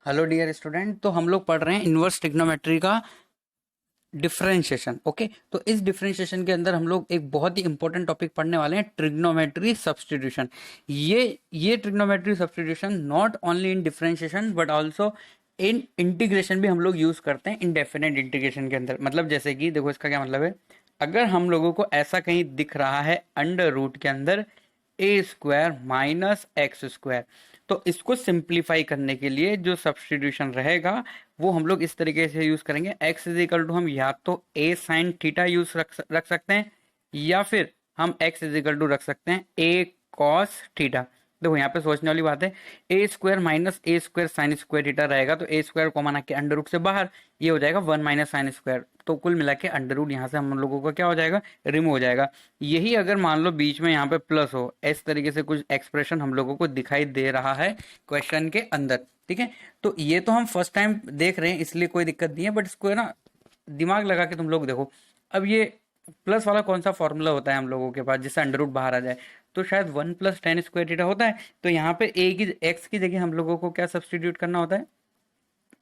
Hello dear student. तो हम लोग पढ़ रहे हैं इनवर्स ट्रिग्नोमेट्री का डिफरेंशिएशन। ओके, तो इस डिफरेंशिएशन के अंदर हम लोग एक बहुत ही इंपॉर्टेंट टॉपिक पढ़ने वाले हैं, ट्रिग्नोमेट्री सब्स्टिट्यूशन। ये trigonometry substitution not only in differentiation but also in integration भी हम लोग यूज करते हैं, इंडेफिनेट इंटीग्रेशन के अंदर। मतलब जैसे कि देखो, इसका क्या मतलब है, अगर हम लोगों को ऐसा कहीं दिख रहा है अंडर रूट के अंदर ए स्क्वायर माइनस एक्स स्क्वायर, तो इसको सिंप्लीफाई करने के लिए जो सब्स्टिट्यूशन रहेगा वो हम लोग इस तरीके से यूज करेंगे। एक्स इज इक्वल टू हम या तो ए साइन थीटा यूज रख सकते हैं, या फिर हम एक्स इज इक्वल टू रख सकते हैं ए कॉस थीटा। देखो यहाँ पे सोचने वाली बात है, A square minus A square sine square theta रहेगा तो ए स्क्वायर कॉमन आके अंडर रूट से बाहर, ये हो जाएगा वन माइनस साइन स्क्वायर। तो कुल मिला के अंडर रूट यहाँ से हम लोगों का क्या हो जाएगा, रिमूव हो जाएगा। यही अगर मान लो बीच में यहाँ पे प्लस हो, इस तरीके से कुछ एक्सप्रेशन हम लोगों को दिखाई दे रहा है क्वेश्चन के अंदर, ठीक है। तो ये तो हम फर्स्ट टाइम देख रहे हैं इसलिए कोई दिक्कत नहीं है, बट इसको है ना दिमाग लगा के तुम लोग देखो। अब ये प्लस वाला कौन सा फॉर्मूला होता है हम लोगों के पास जिससे अंडर रूट बाहर आ जाए, तो शायद one plus tan square theta होता है। तो यहाँ पे ए की एक्स की जगह हम लोगों को क्या सब्सटीट्यूट करना होता है,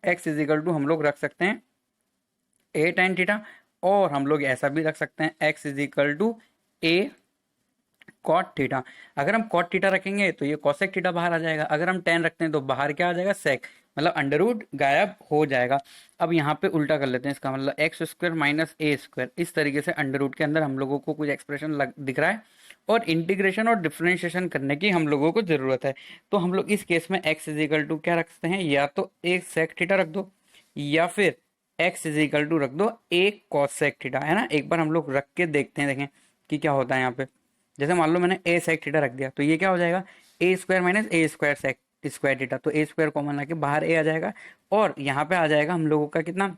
एक्स इज इक्वल टू हम लोग रख सकते हैं ए टेन थीटा, और हम लोग ऐसा भी रख सकते हैं x is equal to a cot theta. अगर हम कॉट थीटा रखेंगे तो ये कॉसेक थीटा बाहर आ जाएगा, अगर हम टेन रखते हैं तो बाहर क्या आ जाएगा, सेक, मतलब अंडर रूट गायब हो जाएगा। अब यहाँ पे उल्टा कर लेते हैं, इसका मतलब एक्स स्क्वायर माइनस ए स्क्वायर, इस तरीके से अंडर रूट के अंदर हम लोगों को कुछ एक्सप्रेशन दिख रहा है और इंटीग्रेशन और डिफरेंशिएशन करने की हम लोगों को जरूरत है। तो हम लोग इस केस में एक्स इज इक्वल टू क्या रखते हैं, या तो एक सेक थीटा रख दो या फिर एक्स इज इक्वल टू रख दो एक कॉसेक थीटा, है ना। एक बार हम लोग रख के देखते हैं, देखें कि क्या होता है यहाँ पे। जैसे मान लो मैंने ए सेक थीटा रख दिया तो ये क्या हो जाएगा, ए स्क्वायर माइनस ए स्क्वायर सेक स्क्वायर थीटा, तो ए स्क्वायर कॉमन लाके बाहर ए आ जाएगा और यहाँ पे आ जाएगा हम लोगों का कितना,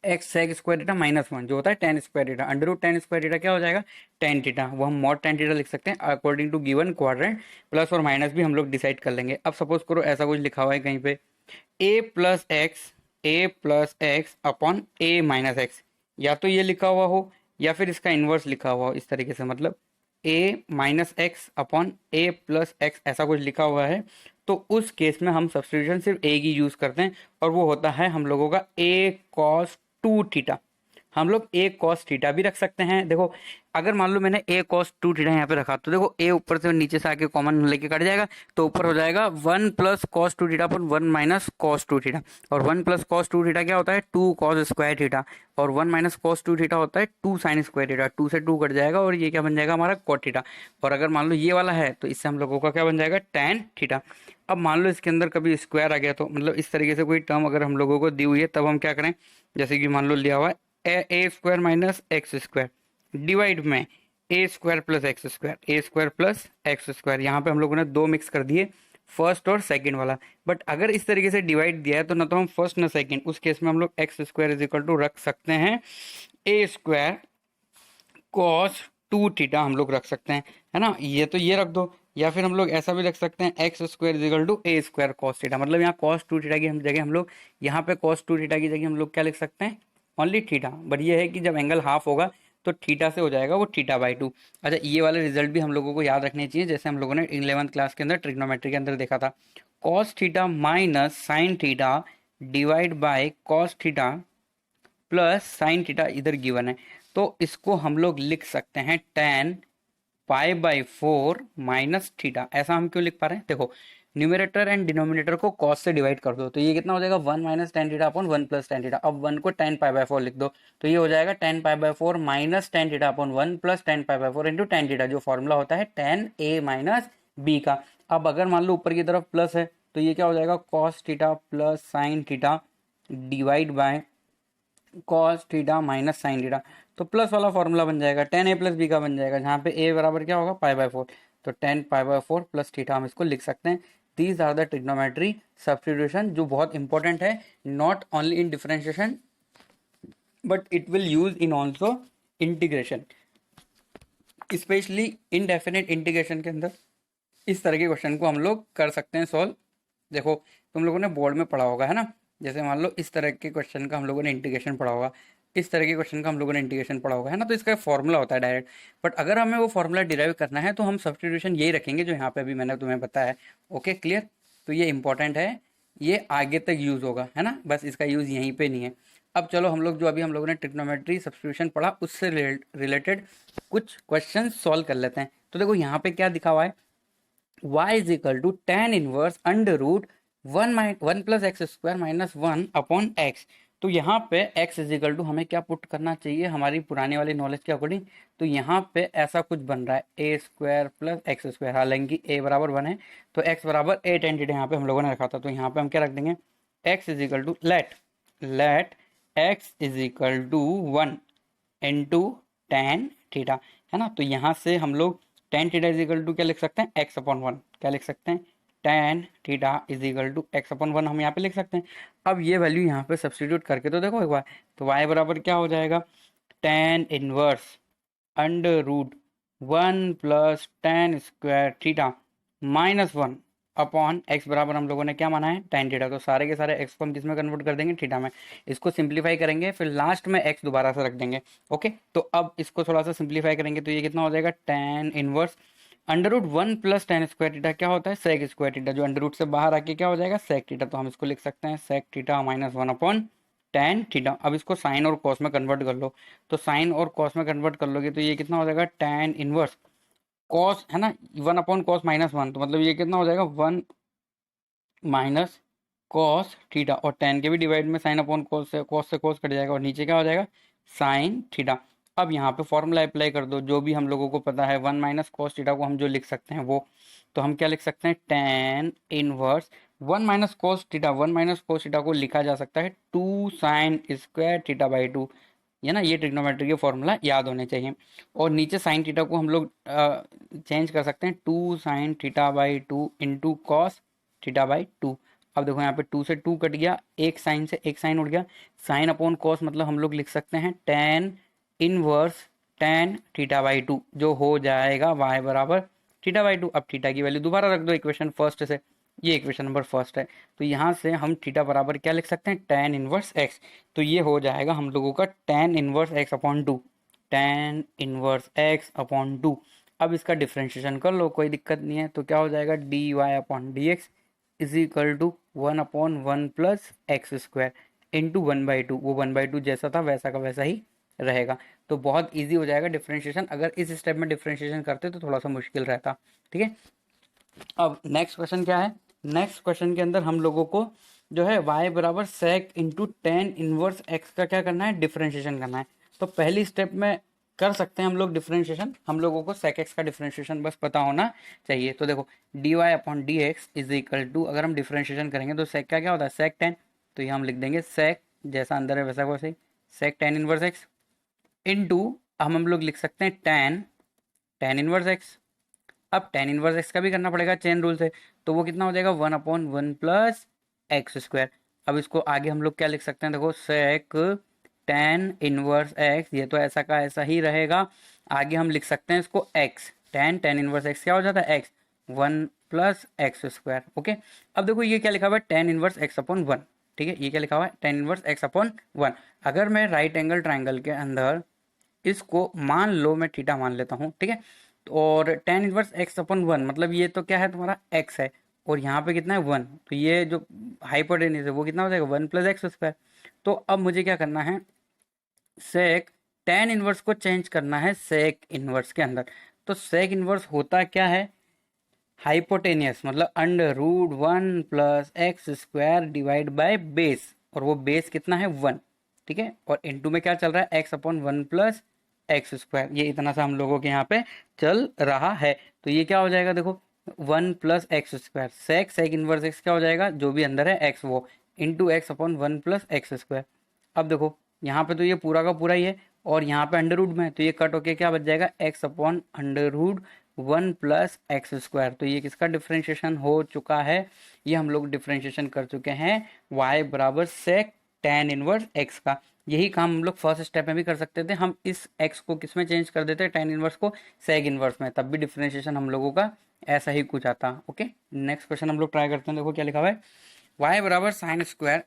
x sec square theta minus one जो होता है tan square theta. Under root tan square theta क्या हो जाएगा, टेन थीटा, वो हम मॉड टेन थीटा लिख सकते हैं according to given quadrant. Plus और माइनस भी हम लोग डिसाइड कर लेंगे। अब सपोज करो ऐसा कुछ लिखा हुआ है कहीं पे, ए प्लस एक्स अपॉन ए माइनस एक्स, या तो ये लिखा हुआ हो या फिर इसका इनवर्स लिखा हुआ हो इस तरीके से, मतलब ए माइनस एक्स अपॉन ए प्लस एक्स, ऐसा कुछ लिखा हुआ है। तो उस केस में हम सब्स्टिट्यूशन सिर्फ ए की यूज करते हैं और वो होता है हम लोगों का ए कॉस टू थीटा। हम लोग ए कॉस थीटा भी रख सकते हैं। देखो अगर मान लो मैंने ए कॉस टू थीटा यहाँ पे रखा तो देखो ए ऊपर से नीचे से आके कॉमन लेके कट जाएगा, तो ऊपर हो जाएगा one plus cos two theta upon one minus cos two theta, और one plus cos two theta क्या होता है, टू कॉस स्क्वायर थीटा, और one minus cos two theta होता है two sine square theta. Two से टू कट जाएगा और ये क्या बन जाएगा हमारा कॉट थीटा। और अगर मान लो ये वाला है तो इससे हम लोगों का क्या बन जाएगा, टैन थीटा। अब मान लो इसके अंदर कभी स्क्वायर आ गया तो मतलब इस तरीके से कोई टर्म अगर हम लोगों को दी हुई है तब हम क्या करें, जैसे कि मान लो लिया हुआ है A square minus x square divide में A square plus x square, A square plus x square. यहाँ पे हम लोगों ने दो मिक्स कर दिए, फर्स्ट और सेकंड वाला। बट अगर इस तरीके से डिवाइड दिया है तो ना तो हम फर्स्ट ना सेकंड, उस केस में हम लोग x square is equal to रख सकते हैं a square cos two theta, हम लोग रख सकते हैं, है ना। ये तो ये रख दो, या फिर हम लोग ऐसा भी रख सकते हैं x square is equal to a square cos theta. मतलब यहाँ कॉस टू थीटा की हम जगह हम लोग यहाँ पे कॉस टू थीटा की जगह हम लोग क्या लिख सकते हैं, ओनली थीटा। बट ये है कि जब एंगल हाफ होगा तो थीटा से हो जाएगा वो थीटा बाई टू। अच्छा, ये वाले रिजल्ट भी हम लोगों को याद रखने चाहिए, जैसे हम लोगों ने 11th क्लास के अंदर ट्रिग्नोमेट्री के अंदर देखा था, cos theta minus sine theta divide by cos theta plus sine theta इधर गिवन है। तो इसको हम लोग लिख सकते हैं ten pi by four minus theta. ऐसा हम क्यों लिख पा रहे हैं, देखो न्यूमरेटर एंड डिनोमिनेटर को कॉस से डिवाइड कर दो तो ये कितना हो जाएगा, one minus tan theta upon one plus ten theta. अब वन को टेन पाई बाय फोर लिख दो तो ये हो जाएगा ten pi by four minus tan theta upon one plus ten pi by four into tan theta, जो formula होता है टेन ए माइनस बी का। अब अगर मान लो ऊपर की तरफ प्लस है तो ये क्या हो जाएगा, cos theta plus sine theta divide by cos theta minus sine theta. तो प्लस वाला फॉर्मूला बन जाएगा टेन ए प्लस बी का बन जाएगा, जहाँ पे ए बराबर क्या होगा, पाई बाय फोर। तो tan pi by four plus theta हम इसको लिख सकते हैं। These are the trigonometry substitution जो बहुत इंपॉर्टेंट है, not only in differentiation but it will use in also integration, especially indefinite integration के अंदर इस तरह के क्वेश्चन को हम लोग कर सकते हैं सॉल्व। देखो तुम लोगों ने बोर्ड में पढ़ा होगा, है ना, जैसे मान लो इस तरह के क्वेश्चन का हम लोगों ने इंटीग्रेशन पढ़ा होगा, इस तरह के क्वेश्चन का हम लोगों ने इंटीग्रेशन पढ़ा होगा, है ना। तो इसका फॉर्मूला होता है डायरेक्ट, बट अगर हमें वो फॉर्मूला डिराइव करना है तो हम सब्स्टिट्यूशन यही रखेंगे जो यहाँ पे अभी मैंने तुम्हें बताया है। ओके क्लियर, तो ये इंपॉर्टेंट है ये आगे तक यूज होगा, है ना, बस इसका यूज यहीं पे नहीं है। अब चलो हम लोग जो अभी हम लोगों ने ट्रिग्नोमेट्री सब्स्टिट्यूशन पढ़ा उससे रिलेटेड कुछ क्वेश्चन सॉल्व कर लेते हैं। तो देखो यहाँ पे क्या दिखा हुआ है, y is equal to tan inverse under root one plus x square minus one upon x. तो यहाँ पे x इज इक्वल टू हमें क्या पुट करना चाहिए हमारी पुरानी वाली नॉलेज के अकॉर्डिंग, तो यहाँ पे ऐसा कुछ बन रहा है A square plus x square, हालांकि a बराबर वन है तो x बराबर ए टेन थीटा यहाँ पे हम लोगों ने रखा था, तो यहाँ पे हम क्या रख देंगे, x is equal to let x is equal to one into tan theta, है ना। तो यहाँ से हम लोग tan theta is equal to क्या लिख सकते हैं, एक्स अपॉन वन, क्या लिख सकते हैं, tan theta is equal to x upon one हम यहाँ पे लिख सकते हैं। अब ये वैल्यू यहाँ पे सब्सटीट्यूट करके तो देखो एक बार, तो y बराबर क्या हो जाएगा, tan inverse under root one plus tan square theta minus one upon x बराबर हम लोगों ने क्या माना है, टेन थीटा। तो सारे के सारे एक्स को हम किसमें कन्वर्ट कर देंगे, थीटा में। इसको सिंप्लीफाई करेंगे फिर लास्ट में एक्स दोबारा से रख देंगे। ओके, तो अब इसको थोड़ा सा सिंप्लीफाई करेंगे तो ये कितना हो जाएगा, tan inverse under root one plus tan square theta क्या होता है, सेक स्क्वायर थीटा, जो अंडर रूट से बाहर आके क्या हो जाएगा, सेक थीटा। तो हम इसको लिख सकते हैं sec theta minus one upon tan theta. अब इसको साइन और कॉस में कन्वर्ट कर लो, तो साइन और कॉस में कन्वर्ट कर लोगे तो ये कितना हो जाएगा, टेन इनवर्स कॉस, है ना, one upon cos minus one, तो मतलब ये कितना हो जाएगा, वन माइनस कॉस थीटा, और टेन के भी डिवाइड में साइन अपॉन कॉस से कॉस कट जाएगा और नीचे क्या हो जाएगा, साइन थीटा। अब यहाँ पे फॉर्मूला अप्लाई कर दो, जो भी हम लोगों को पता है, वन माइनस कॉस थीटा को हम जो लिख सकते हैं वो, तो हम क्या लिख सकते हैं, tan inverse one minus cos theta, one minus cos theta को लिखा जा सकता है two sine square theta by two, ये ना, ये ट्रिग्नोमेट्री के फॉर्मूला याद होने चाहिए। और नीचे साइन थीटा को हम लोग चेंज कर सकते हैं, two sine theta by two into cos theta by two. अब देखो यहाँ पे टू से टू कट गया, एक साइन से एक साइन उड़ गया, साइन अपॉन कॉस मतलब हम लोग लिख सकते हैं tan inverse tan theta by to, जो हो जाएगा y बराबर थीटा बाई टू। अब थीटा की वैल्यू दोबारा रख दो इक्वेशन फर्स्ट से, ये इक्वेशन नंबर फर्स्ट है, तो यहाँ से हम थीटा बराबर क्या लिख सकते हैं, टेन इनवर्स एक्स। तो ये हो जाएगा हम लोगों का ten inverse x upon two, ten inverse x upon two. अब इसका डिफ्रेंशिएशन कर लो, कोई दिक्कत नहीं है, तो क्या हो जाएगा, d Y upon D x is equal to one upon one plus x square into one by two, वो वन बाई टू जैसा था वैसा का वैसा ही रहेगा। तो बहुत इजी हो जाएगा डिफ्रेंशिएशन, अगर इस स्टेप में डिफ्रेंशिएशन करते तो थोड़ा सा मुश्किल रहता। ठीक है, अब नेक्स्ट क्वेश्चन क्या है, नेक्स्ट क्वेश्चन के अंदर हम लोगों को जो है y बराबर सेक इंटू टेन इनवर्स एक्स का क्या करना है, डिफ्रेंशिएशन करना है। तो पहली स्टेप में कर सकते हैं हम लोग डिफ्रेंशिएशन, हम लोगों को सेक एक्स का डिफ्रेंशिएशन बस पता होना चाहिए। तो देखो d Y upon D x is equal to, अगर हम डिफ्रेंशिएशन करेंगे तो सेक का क्या होता है, सेक टेन, तो ये हम लिख देंगे सेक जैसा अंदर है वैसा वैसे ही, सेक टेन इनवर्स एक्स इंटू, हम लोग लिख सकते हैं टेन टेन इनवर्स एक्स। अब टेन इनवर्स एक्स का भी करना पड़ेगा चेन रूल से, तो वो कितना हो जाएगा, one upon one plus x square. अब इसको आगे हम लोग क्या लिख सकते हैं, देखो सेक टेन इनवर्स एक्स, ये तो ऐसा का ऐसा ही रहेगा, आगे हम लिख सकते हैं इसको x, ten ten inverse x क्या हो जाता है, x one plus x square. Okay, अब देखो ये क्या लिखा हुआ है, ten inverse x upon one. ठीक है, ये क्या लिखा हुआ है, ten inverse x upon one. अगर मैं राइट एंगल ट्राइंगल के अंदर इसको मान लो मैं थीटा मान लेता हूँ, ठीक है, और ten inverse x upon one, मतलब ये तो क्या है तुम्हारा एक्स है, और यहाँ पे कितना है वन, तो ये जो हाइपोटेन्यूज है वो कितना हो जाएगा, वन प्लस एक्स स्क्वायर। तो अब मुझे क्या करना है, सेक टेन इनवर्स को चेंज करना है सेक इनवर्स के अंदर। तो सेक इनवर्स होता क्या है, हाइपोटेनियस, मतलब under root one plus x square divide by base, और वो बेस कितना है, वन। ठीक है, और इनटू में क्या चल रहा है, x upon one plus x square, ये इतना सा हम लोगों के यहाँ पे चल रहा है। तो ये क्या हो जाएगा, देखो वन प्लस एक्स स्क्वायर, सेक सेक इनवर्स एक्स क्या हो जाएगा, जो भी अंदर है एक्स वो, into x upon one plus x square. अब देखो यहाँ पे तो ये पूरा का पूरा ही है, और यहाँ पे अंडर रूट में है, तो ये कट होके क्या बच जाएगा, x upon under root one plus x square. तो ये किसका डिफ्रेंशिएशन हो चुका है, ये हम लोग डिफ्रेंशिएशन कर चुके हैं y बराबर सेक टेन इनवर्स एक्स का। यही काम हम लोग फर्स्ट स्टेप में भी कर सकते थे, हम इस x को किस में चेंज कर देते, टेन इनवर्स को सेक इनवर्स में, तब भी डिफ्रेंशिएशन हम लोगों का ऐसा ही कुछ आता। ओके, नेक्स्ट क्वेश्चन हम लोग ट्राई करते हैं, देखो क्या लिखा हुआ है, y बराबर sine square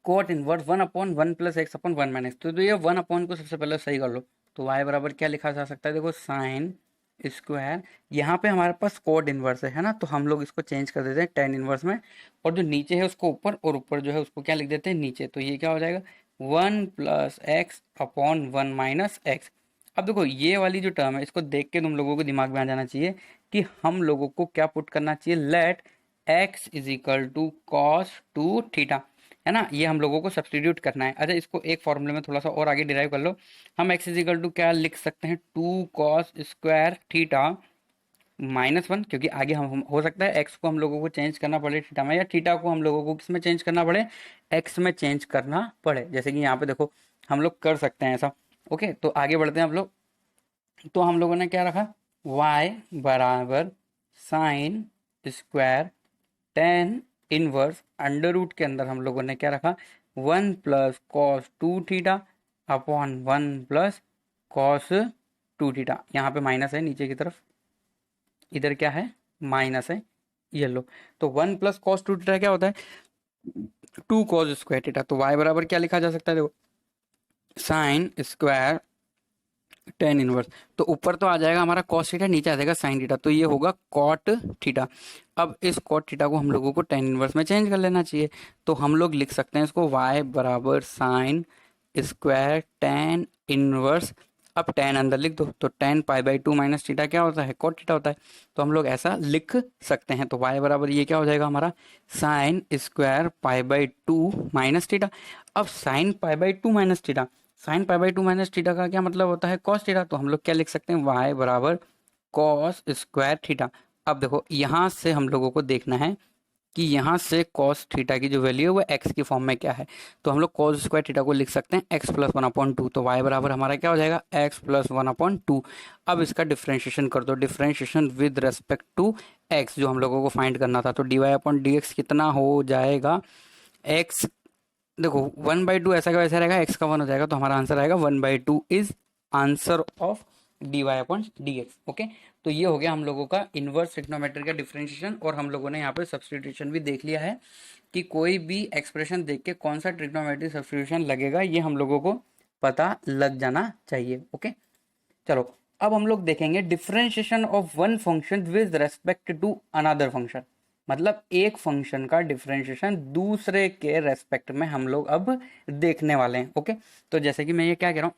cot inverse one upon one plus x upon one minus. तो ये वन अपॉन को सबसे पहले सही कर लो, तो y बराबर क्या लिखा जा सकता है, देखो साइन स्क्वायर, यहाँ पे हमारे पास कॉट इनवर्स है ना, तो हम लोग इसको चेंज कर देते हैं टेन इनवर्स में, और जो नीचे है उसको ऊपर, और ऊपर जो है उसको क्या लिख देते हैं नीचे। तो ये क्या हो जाएगा, one plus x upon one minus x. अब देखो ये वाली जो टर्म है इसको देख के तुम लोगों को दिमाग में आ जाना चाहिए कि हम लोगों को क्या पुट करना चाहिए, let x is equal to cos two theta, है ना, ये हम लोगों को सब्सटीट्यूट करना है। अच्छा, इसको एक फॉर्मूले में थोड़ा सा और आगे डिराइव कर लो। हम एक्स इज इक्वल टू क्या लिख सकते हैं, two cos square theta minus one, क्योंकि आगे हम हो सकता है एक्स को हम लोगों को चेंज करना पड़े थीटा में, या थीटा को हम लोगों को किस में चेंज करना पड़े, एक्स में चेंज करना पड़े, जैसे कि यहाँ पे देखो हम लोग कर सकते हैं ऐसा। ओके, तो आगे बढ़ते हैं हम लोग। तो हम लोगों ने क्या रखा, y बराबर sine square tan inverse under root के अंदर हम लोगों ने क्या रखा, one plus cos two theta upon one plus cos two theta. यहाँ पे माइनस है नीचे की तरफ, इधर क्या है, माइनस है, ये लो। तो one plus cos two theta क्या होता है, टू कॉस स्क्वायर थीटा। तो y बराबर क्या लिखा जा सकता है, देखो साइन स्क्वायर टेन इनवर्स, तो ऊपर तो आ जाएगा हमारा कॉस थीटा, नीचे आ जाएगा साइन थीटा, तो ये होगा कॉट थीटा। अब इस कॉट थीटा को हम लोगों को टेन इनवर्स में चेंज कर लेना चाहिए, तो हम लोग लिख सकते हैं इसको y बराबर साइन स्क्वायर टेन इनवर्स। अब टेन अंदर लिख दो, तो tan pi by two minus theta क्या होता है, कॉट थीटा होता है, तो हम लोग ऐसा लिख सकते हैं। तो y बराबर ये क्या हो जाएगा हमारा, sine square pi by two minus theta. अब sine pi by two minus theta, sine pi by two minus theta का क्या मतलब होता है, कॉस थीटा, तो हम लोग क्या लिख सकते हैं, y बराबर कॉस स्क्वायर थीटा। अब देखो यहाँ से हम लोगों को देखना है कि यहाँ से कॉस थीटा की जो वैल्यू है वो x की फॉर्म में क्या है, तो हम लोग कॉस स्क्वायर थीटा को लिख सकते हैं x plus one upon two, तो y बराबर हमारा क्या हो जाएगा, x plus one upon two. अब इसका डिफ्रेंशिएशन कर दो, differentiation with respect to x जो हम लोगों को फाइंड करना था, तो d Y upon D x कितना हो जाएगा, x, देखो वन बाई टू ऐसा का वैसा रहेगा, एक्स का वन हो जाएगा, तो हमारा आंसर आएगा one by two is answer of d Y upon D x. Okay, तो ये हो गया हम लोगों का इनवर्स ट्रिग्नोमेट्री का डिफरेंशिएशन, और हम लोगों ने यहाँ पे सब्सटीट्यूशन भी देख लिया है कि कोई भी एक्सप्रेशन देख के कौन सा ट्रिग्नोमेट्री सब्सटीट्यूशन लगेगा ये हम लोगों को पता लग जाना चाहिए। ओके, चलो अब हम लोग देखेंगे differentiation of one function with respect to another function, मतलब एक फंक्शन का डिफरेंशिएशन दूसरे के रेस्पेक्ट में हम लोग अब देखने वाले हैं। ओके, तो जैसे कि मैं ये क्या कह रहा हूँ,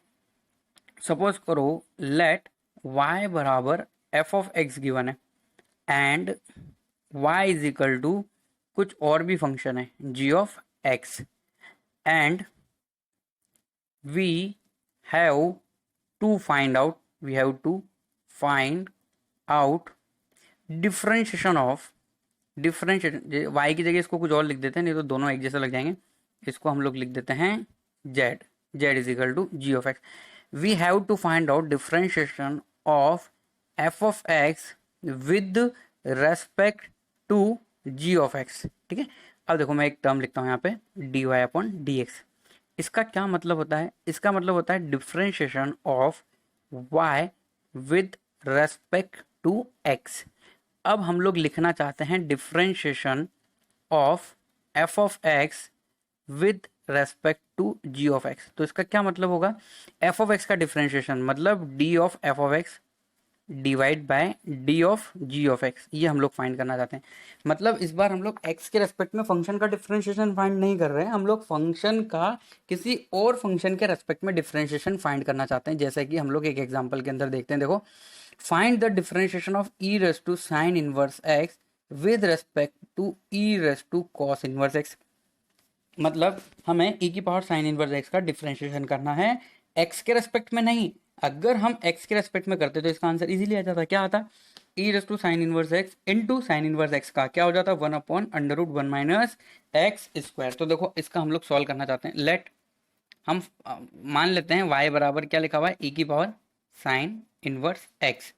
सपोज करो लेट y बराबर f ऑफ x गिवन है and y is equal to कुछ और भी फंक्शन है g of x, and we have to find out, we have to find out differentiation of, differentiation y की जगह इसको कुछ और लिख देते हैं, नहीं तो दोनों एक जैसे लग जाएंगे, इसको हम लोग लिख देते हैं z, z is equal to g of x। We have to find out differentiation of f of x with respect to g of x। ठीक है, अब देखो मैं एक टर्म लिखता हूँ यहाँ पे dy अपॉन dx। इसका क्या मतलब होता है, इसका मतलब होता है differentiation of y with respect to x। अब हम लोग लिखना चाहते हैं differentiation of f of x with respect to g of x, तो इसका क्या मतलब होगा, f ऑफ x का डिफरेंशिएशन मतलब d of f of x divide by d of g of x, ये हम लोग फाइंड करना चाहते हैं। मतलब इस बार हम लोग एक्स के रेस्पेक्ट में फंक्शन का डिफरेंशिएशन फाइंड नहीं कर रहे हैं, हम लोग फंक्शन का किसी और फंक्शन के रेस्पेक्ट में डिफरेंशिएशन फाइंड करना चाहते हैं। जैसे कि हम लोग एक एग्जांपल के अंदर देखते हैं, देखो find the differentiation of e raise to sine inverse x with respect to e raise to cos inverse x. मतलब हमें e की पावर साइन इनवर्स एक्स का डिफरेंशिएशन करना है, x के रेस्पेक्ट में नहीं। अगर हम x के रेस्पेक्ट में करते तो इसका आंसर इजीली आ जाता, क्या आता, e raise to sine inverse x into sine inverse x का क्या हो जाता, one upon under root one minus x square. तो देखो इसका हम लोग सॉल्व करना चाहते हैं, लेट हम मान लेते हैं y बराबर क्या लिखा हुआ है, e की power sine inverse x,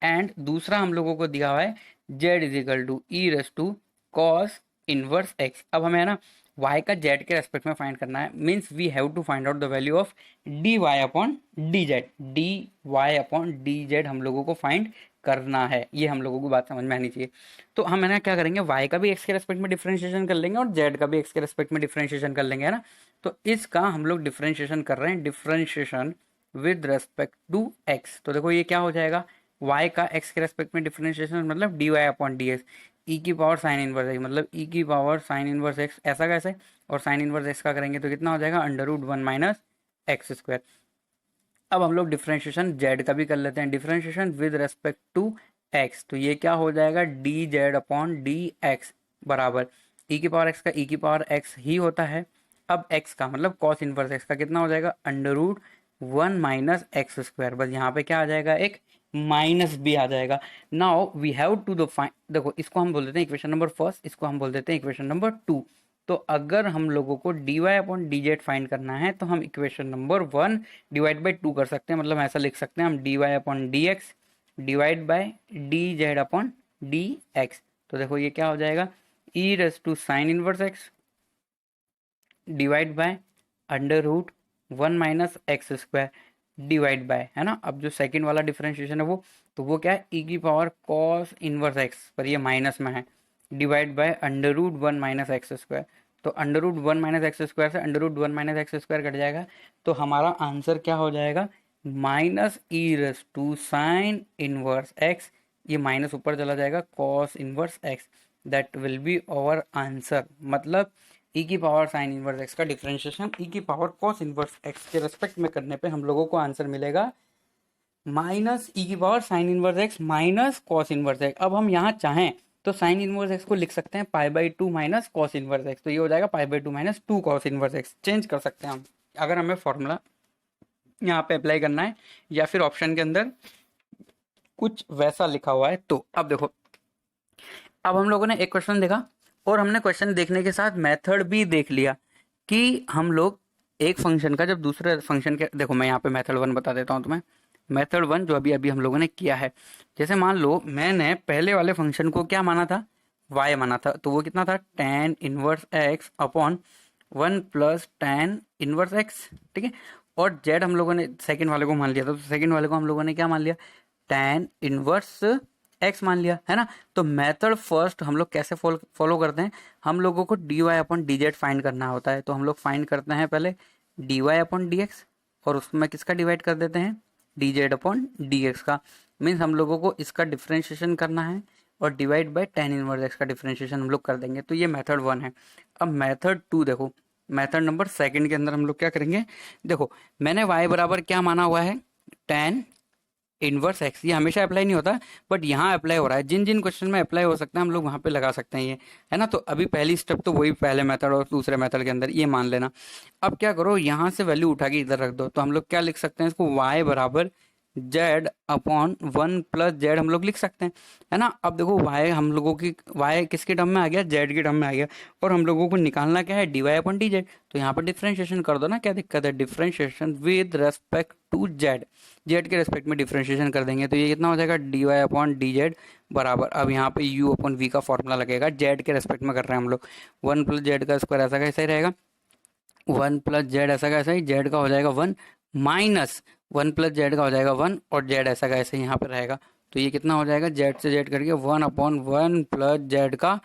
and दूसरा हम लोगों को दिया हुआ है z is equal to e raise to cos inverse x. अब हमें है ना y का z के रेस्पेक्ट में फाइंड करना है, means we have to find out the value of d Y upon D z, d Y upon D z हम लोगों को फाइंड करना है, ये हम लोगों को बात समझ में आनी चाहिए। तो हम है ना क्या करेंगे, y का भी x के रेस्पेक्ट में डिफरेंशिएशन कर लेंगे और z का भी x के रेस्पेक्ट में डिफरेंशिएशन कर लेंगे, है ना। तो इसका हम लोग डिफरेंशिएशन कर रहे हैं, differentiation with respect to x। तो देखो ये क्या हो जाएगा, y का x के रेस्पेक्ट में डिफरेंशिएशन मतलब dy अपॉन डी एक्स, ई की पावर साइन इनवर्स एक्स मतलब ई की पावर साइन इनवर्स एक्स, ऐसा कैसे, और साइन इनवर्स एक्स का करेंगे तो कितना हो जाएगा under root one minus x square. अब हम लोग डिफरेंशिएशन जेड का भी कर लेते हैं, differentiation with respect to x, तो ये क्या हो जाएगा d Z upon D x बराबर ई की पावर एक्स का ई की पावर एक्स ही होता है। अब एक्स का मतलब कॉस इनवर्स एक्स का कितना हो जाएगा under root one minus x square, बस यहाँ पे क्या आ जाएगा एक माइनस भी आ जाएगा। Now we have to the find, देखो इसको हम बोल देते हैं इक्वेशन नंबर फर्स्ट, इसको हम बोल देते हैं इक्वेशन नंबर टू। तो अगर हम लोगों को D Y upon D Z find करना है तो हम equation number one divide by two कर सकते हैं, मतलब ऐसा लिख सकते हैं हम D Y upon D X divide by D Z upon D X. तो देखो ये क्या हो जाएगा E raise to sine inverse X divide by under root one minus x square divide by, है ना। अब जो सेकंड वाला डिफरेंशिएशन है वो, तो वो क्या है ई की पावर कॉस इनवर्स एक्स, पर ये माइनस में है, divide by under root one minus x square. तो under root one minus x square से under root one minus x square cut जाएगा, तो हमारा आंसर क्या हो जाएगा minus e raise to sine inverse x, ये माइनस ऊपर चला जाएगा cos inverse x, that will be our answer. मतलब ई की पावर साइन इनवर्स एक्स का डिफरेंशिएशन ई की पावर कॉस इनवर्स एक्स के रेस्पेक्ट में करने पे हम लोगों को आंसर मिलेगा माइनस ई की power sine inverse x minus cos inverse x. अब हम यहाँ चाहें तो साइन इनवर्स एक्स को लिख सकते हैं पाई by two minus cos inverse x, तो ये हो जाएगा पाई by two minus two cos inverse x, change कर सकते हैं हम अगर हमें फॉर्मूला यहाँ पे अप्लाई करना है या फिर ऑप्शन के अंदर कुछ वैसा लिखा हुआ है। तो अब देखो, अब हम लोगों ने एक क्वेश्चन देखा और हमने क्वेश्चन देखने के साथ मेथड भी देख लिया कि हम लोग एक फंक्शन का जब दूसरे फंक्शन के, देखो मैं यहाँ पे मेथड वन बता देता हूँ तुम्हें। मेथड वन जो अभी अभी हम लोगों ने किया है, जैसे मान लो मैंने पहले वाले फंक्शन को क्या माना था y माना था, तो वो कितना था tan inverse x upon one plus tan inverse x, ठीक है। और z हम लोगों ने सेकंड वाले को मान लिया था, तो सेकंड वाले को हम लोगों ने क्या मान लिया tan इनवर्स x मान लिया, है ना। तो मेथड फर्स्ट हम लोग कैसे फॉलो करते हैं, हम लोगों को D Y upon D Z find करना होता है, तो हम लोग फाइंड करते हैं पहले d Y upon D x और उसमें किसका डिवाइड कर देते हैं d Z upon D x का, मीन्स हम लोगों को इसका डिफ्रेंशिएशन करना है और divide by tan inverse x का डिफ्रेंशिएशन हम लोग कर देंगे। तो ये मेथड वन है। अब मेथड टू देखो, मेथड नंबर सेकंड के अंदर हम लोग क्या करेंगे, देखो मैंने y बराबर क्या माना हुआ है tan इनवर्स एक्स, ये हमेशा अप्लाई नहीं होता बट यहाँ अप्लाई हो रहा है, जिन जिन क्वेश्चन में अप्लाई हो सकता है हम लोग वहाँ पे लगा सकते हैं ये, है ना। तो अभी पहली स्टेप तो वही पहले मेथड और दूसरे मेथड के अंदर ये मान लेना। अब क्या करो यहाँ से वैल्यू उठा के इधर रख दो, तो हम लोग क्या लिख सकते हैं इसको y बराबर Z upon one plus Z हम लोग लिख सकते हैं, है ना। अब देखो y हम लोगों की y किसके टर्म में आ गया जेड के टर्म में आ गया, और हम लोगों को निकालना क्या है d Y upon D z, तो यहाँ पर डिफ्रेंशिएशन कर दो ना, क्या दिक्कत है, differentiation with respect to z, z के रेस्पेक्ट में डिफ्रेंशिएशन कर देंगे, तो ये कितना हो जाएगा d Y upon D z बराबर, अब यहाँ पे u अपॉन v का फॉर्मूला लगेगा, जेड के रेस्पेक्ट में कर रहे हैं हम लोग, वन प्लस जेड का स्क्वायर ऐसा कैसा ही रहेगा, वन प्लस जेड ऐसा का ऐसा ही, जेड का हो जाएगा one minus one plus z का हो जाएगा वन और जेड ऐसा का ऐसे यहाँ पे रहेगा, तो ये कितना हो जाएगा जेड से जेड करके one upon one plus z का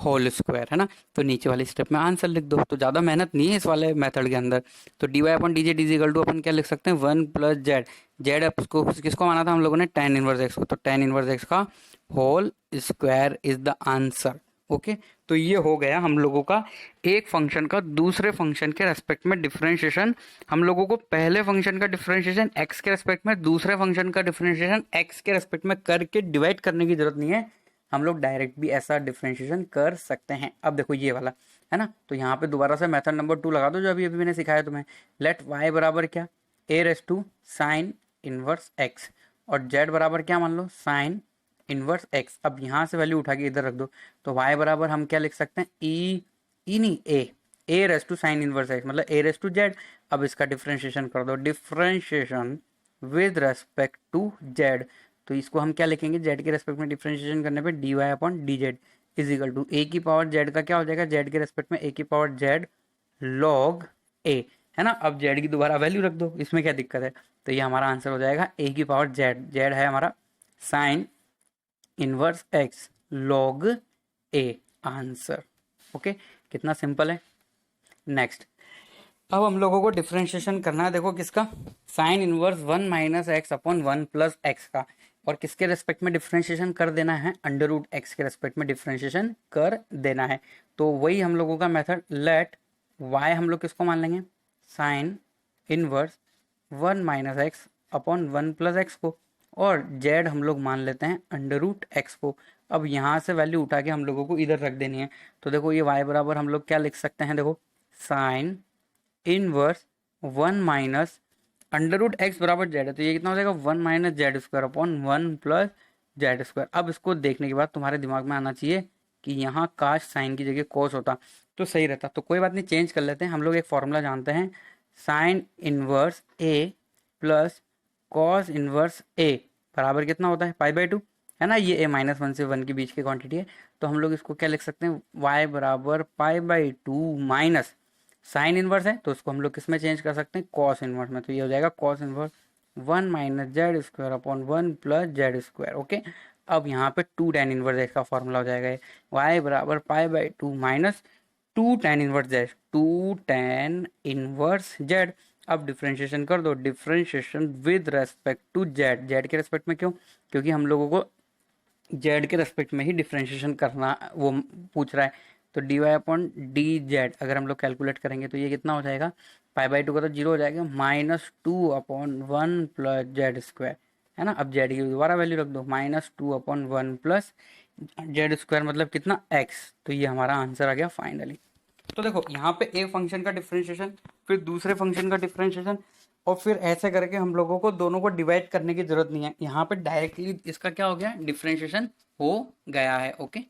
होल स्क्वायर, है ना। तो नीचे वाली स्टेप में आंसर लिख दो, तो ज़्यादा मेहनत नहीं है इस वाले मेथड के अंदर। तो d Y upon D z is equal to अपन क्या लिख सकते हैं वन प्लस जेड, जेड को किसको माना था हम लोगों ने tan इनवर्स एक्स को, तो tan इनवर्स एक्स का whole square is the answer. Okay, तो ये हो गया हम लोगों का एक फंक्शन का दूसरे फंक्शन के रेस्पेक्ट में डिफरेंशिएशन। हम लोगों को पहले फंक्शन का डिफरेंशिएशन x के रेस्पेक्ट में, दूसरे फंक्शन का डिफरेंशिएशन x के रेस्पेक्ट में करके डिवाइड करने की जरूरत नहीं है, हम लोग डायरेक्ट भी ऐसा डिफरेंशिएशन कर सकते हैं। अब देखो ये वाला, है ना, तो यहाँ पे दोबारा से मेथड नंबर टू लगा दो जो अभी अभी मैंने सिखाया तुम्हें। लेट y बराबर क्या a raise to sine inverse x और z बराबर क्या मान लो साइन इनवर्स x। अब यहाँ से वैल्यू उठा के इधर रख दो, तो y बराबर हम क्या लिख सकते हैं ई नहीं a raise to sine inverse x मतलब a रेस टू z। अब इसका डिफरेंशिएशन कर दो, differentiation with respect to z, तो इसको हम क्या लिखेंगे z के रेस्पेक्ट में डिफरेंशिएशन करने पे d Y upon D z is equal to a की पावर z का क्या हो जाएगा z के रेस्पेक्ट में a की पावर z log a, है ना। अब z की दोबारा वैल्यू रख दो, इसमें क्या दिक्कत है, तो ये हमारा आंसर हो जाएगा a की पावर z है हमारा sign inverse x log a answer. Okay, कितना सिंपल है। नेक्स्ट, अब हम लोगों को डिफरेंशिएशन करना है, देखो किसका sine inverse one minus x upon one plus x का। और किसके रेस्पेक्ट में डिफ्रेंशिएशन कर देना है, अंडर रूट एक्स के रेस्पेक्ट में डिफ्रेंशिएशन कर देना है। तो वही हम लोगों का मेथड, लेट वाई हम लोग किसको मान लेंगे, sign inverse 1 minus x upon 1 plus x को, और जेड हम लोग मान लेते हैं अंडर रूट एक्स को। अब यहाँ से वैल्यू उठा के हम लोगों को इधर रख देनी है। तो देखो ये y बराबर हम लोग क्या लिख सकते हैं, देखो sine inverse 1 minus under root x बराबर जेड है, तो ये कितना हो जाएगा 1 minus z square upon 1 plus z square. अब इसको देखने के बाद तुम्हारे दिमाग में आना चाहिए कि यहाँ काश साइन की जगह कोस होता तो सही रहता। तो कोई बात नहीं, चेंज कर लेते हैं। हम लोग एक फॉर्मूला जानते हैं, साइन इनवर्स ए प्लस कॉस इनवर्स ए बराबर कितना होता है, पाई/2 है ना। ये a-1 से 1 के बीच की क्वांटिटी है, तो हम लोग इसको क्या लिख सकते हैं, y बराबर पाई/2 माइनस साइन इनवर्स है तो उसको हम लोग किस में चेंज कर सकते हैं, कॉस इनवर्स में। तो ये हो जाएगा cos inverse 1 minus z square upon 1 plus z square. Okay, अब यहाँ पे 2 tan इनवर्स एक्स का फॉर्मूला हो जाएगा, y बराबर pi minus 2 tan inverse z, 2 tan inverse z. अब डिफ्रेंशिएशन कर दो, differentiation with respect to z, z के रेस्पेक्ट में क्यों, क्योंकि हम लोगों को जेड के रेस्पेक्ट में ही डिफ्रेंशिएशन करना वो पूछ रहा है। तो d Y upon D z अगर हम लोग कैलकुलेट करेंगे तो ये कितना हो जाएगा, पाई/2 का तो 0 हो जाएगा, -2 अपॉन 1 प्लस जेड स्क्वायर है ना। अब जेड की दोबारा वैल्यू रख दो, -2 अपॉन 1 प्लस जेड स्क्वायर मतलब कितना, एक्स। तो ये हमारा आंसर आ गया फाइनली। तो देखो यहाँ पे एक फंक्शन का डिफरेंशिएशन, फिर दूसरे फंक्शन का डिफरेंशिएशन, और फिर ऐसे करके हम लोगों को दोनों को डिवाइड करने की जरूरत नहीं है। यहाँ पे डायरेक्टली इसका क्या हो गया, डिफरेंशिएशन हो गया है। ओके।